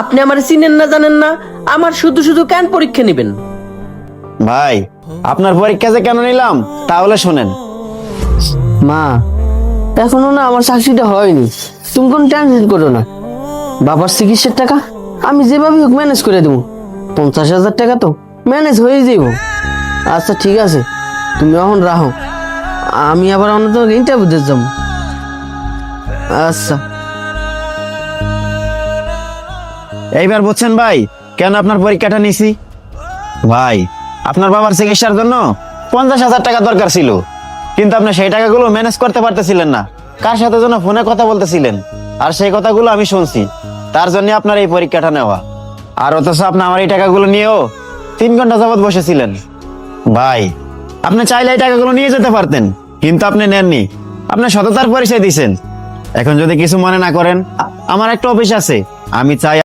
আপনি আমার চিনেন না জানেন না, আমার শুধু শুধু কেন পরীক্ষা নেবেন? ভাই আপনার পরীক্ষা যে কেন নিলাম তাহলে শোনেন। মা, এখনো না আমার চাকরিটা হয়নি, তুমি কোনো টেনশন করো না। বাবার চিকিৎসার টাকা আমি যেভাবে হোক ম্যানেজ করে দেবো। 50,000 টাকা তো ম্যানেজ হয়ে যাব। আচ্ছা ঠিক আছে, তুমি এখন রাখো, আমি আবার অন্য তোমাকে ইন্টারভিউ দিতে যাবো। আচ্ছা। এইবার বুঝছেন ভাই কেন আপনার পরীক্ষাটা নিছি? ভাই আপনার বাবার চিকিৎসার জন্য 50,000 টাকা দরকার ছিল, কিন্তু আপনি সেই টাকাগুলো ম্যানেজ করতে পারতেছিলেন না। কার সাথে যেন ফোনে কথা বলতেছিলেন, আর সেই কথাগুলো আমি শুনছি। তার জন্য আপনার এই পরীক্ষাটা নেওয়া। আর অথচ আপনি আমার এই টাকাগুলো নিয়েও 3 ঘন্টা যাবত বসেছিলেন। ভাই আপনি চাইলে এই টাকাগুলো নিয়ে যেতে পারতেন, কিন্তু আপনি নেননি। আপনি সততার পরিচয় দিয়েছেন। এখন যদি কিছু মনে না করেন, আমার একটা অফিস আছে, আমি চাই